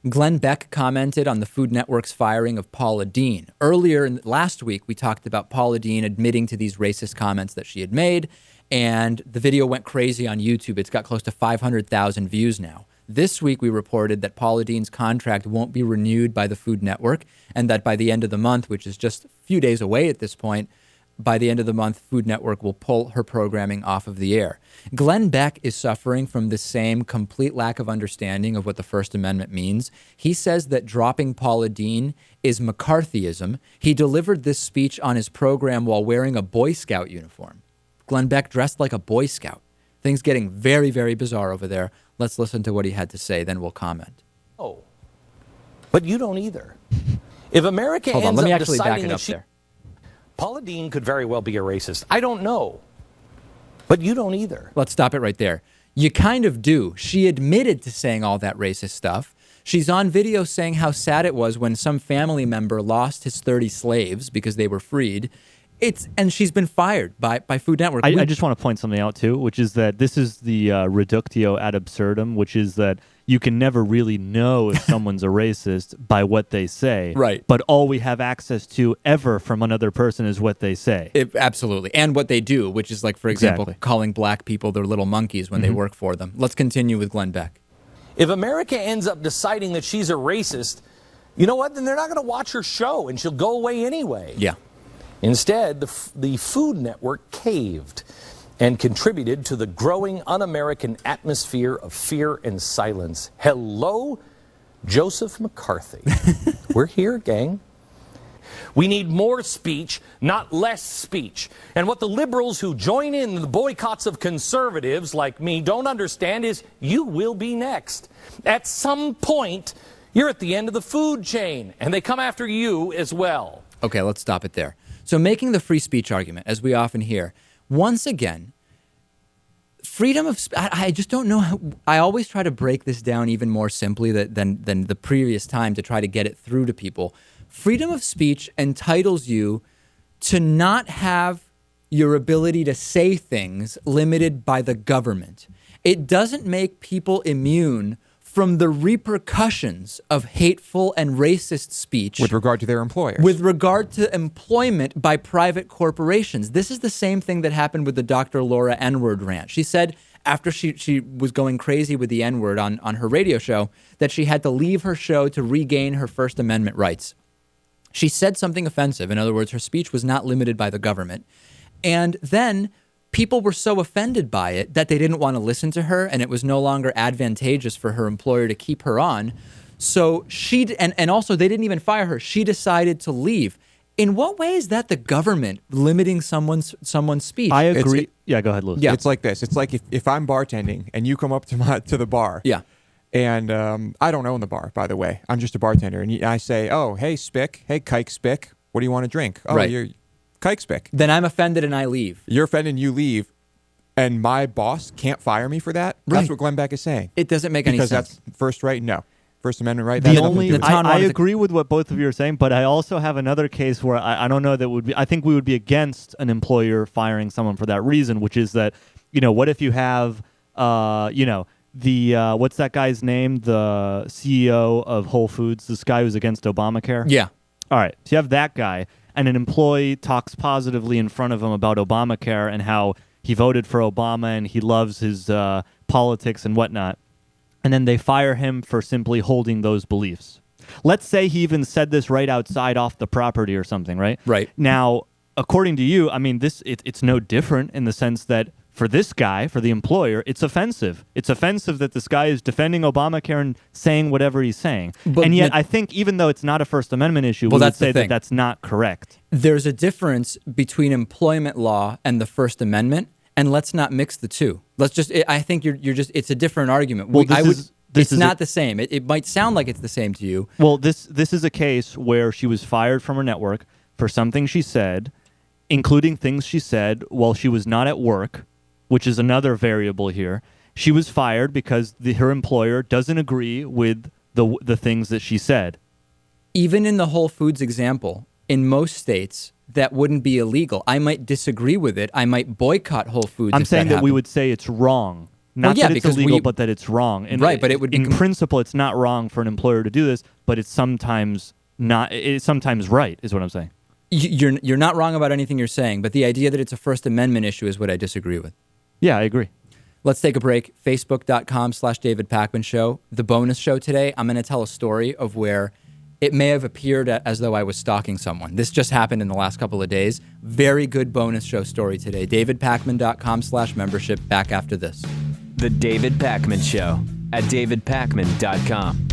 Glenn Beck commented on the Food Network's firing of Paula Deen. Last week, we talked about Paula Deen admitting to these racist comments that she had made, and the video went crazy on YouTube. It's got close to 500,000 views now. This week, we reported that Paula Deen's contract won't be renewed by the Food Network, and that by the end of the month, which is just a few days away at this point, by the end of the month, Food Network will pull her programming off of the air. Glenn Beck is suffering from the same complete lack of understanding of what the First Amendment means. He says that dropping Paula Deen is McCarthyism. He delivered this speech on his program while wearing a Boy Scout uniform. Glenn Beck dressed like a Boy Scout. Things getting very, very bizarre over there. Let's listen to what he had to say, then we'll comment. Oh, but you don't either. If America Hold on, ends let me up actually back deciding it that up there. Paula Deen could very well be a racist. I don't know. But you don't either. Let's stop it right there. You kind of do. She admitted to saying all that racist stuff. She's on video saying how sad it was when some family member lost his 30 slaves because they were freed. And she's been fired by Food Network. I just want to point something out, too, which is that this is the reductio ad absurdum, which is that you can never really know if someone's a racist by what they say. Right. But all we have access to ever from another person is what they say. Absolutely. And what they do, which is like, for example, calling black people their little monkeys when they work for them. Let's continue with Glenn Beck. If America ends up deciding that she's a racist, you know what? Then they're not going to watch her show, and she'll go away anyway. Yeah. Instead, the Food Network caved and contributed to the growing un-American atmosphere of fear and silence. Hello, Joseph McCarthy. We're here, gang. We need more speech, not less speech. And what the liberals who join in the boycotts of conservatives like me don't understand is you will be next. At some point, you're at the end of the food chain, and they come after you as well. Okay, let's stop it there. So making the free speech argument, as we often hear, once again, freedom of I just don't know how. I always try to break this down even more simply than the previous time to try to get it through to people. Freedom of speech entitles you to not have your ability to say things limited by the government. It doesn't make people immune from the repercussions of hateful and racist speech. With regard to their employers. With regard to employment by private corporations. This is the same thing that happened with the Dr. Laura N-word rant. She said after she was going crazy with the N-word on her radio show that she had to leave her show to regain her First Amendment rights. She said something offensive. In other words, her speech was not limited by the government. And then people were so offended by it that they didn't want to listen to her, and it was no longer advantageous for her employer to keep her on. So and also they didn't even fire her. She decided to leave. In what way is that the government limiting someone's speech? I agree. Yeah, go ahead, Louis. Yeah. It's like this. It's like if I'm bartending and you come up to the bar. Yeah. And I don't own the bar, by the way. I'm just a bartender. And I say, oh, hey, Spick. Hey, Kike Spick. What do you want to drink? Oh, right. You're Kike Spick. Then I'm offended and I leave. You're offended and you leave. And my boss can't fire me for that? Right. That's what Glenn Beck is saying. It doesn't make any sense. Because that's first right? No. First Amendment right? I agree with what both of you are saying, but I also have another case where I don't know that would be. I think we would be against an employer firing someone for that reason, which is that, what if you have, what's that guy's name? The CEO of Whole Foods, this guy who's against Obamacare? Yeah. All right. So you have that guy, and an employee talks positively in front of him about Obamacare and how he voted for Obama and he loves his politics and whatnot. And then they fire him for simply holding those beliefs. Let's say he even said this right outside off the property or something, right? Right. Now, according to you, I mean, it's no different in the sense that for this guy, for the employer, it's offensive. It's offensive that this guy is defending Obamacare and saying whatever he's saying. And yet, I think even though it's not a First Amendment issue, we would say that that's not correct. There's a difference between employment law and the First Amendment. And let's not mix the two. I think it's a different argument. Well, it's not the same. It might sound like it's the same to you. Well, this is a case where she was fired from her network for something she said, including things she said while she was not at work, which is another variable here. She was fired because her employer doesn't agree with the things that she said. Even in the Whole Foods example, in most states, that wouldn't be illegal. I might disagree with it. I might boycott Whole Foods. I'm saying that we would say it's wrong. Not yeah, that it's because illegal, but that it's wrong. And right, but it would be in principle, it's not wrong for an employer to do this, but it's sometimes not. It's sometimes right, is what I'm saying. You're not wrong about anything you're saying, but the idea that it's a First Amendment issue is what I disagree with. Yeah, I agree. Let's take a break. Facebook.com/David Pakman Show. The bonus show today, I'm going to tell a story of where it may have appeared as though I was stalking someone. This just happened in the last couple of days. Very good bonus show story today. DavidPakman.com/membership. Back after this. The David Pakman Show at davidpakman.com.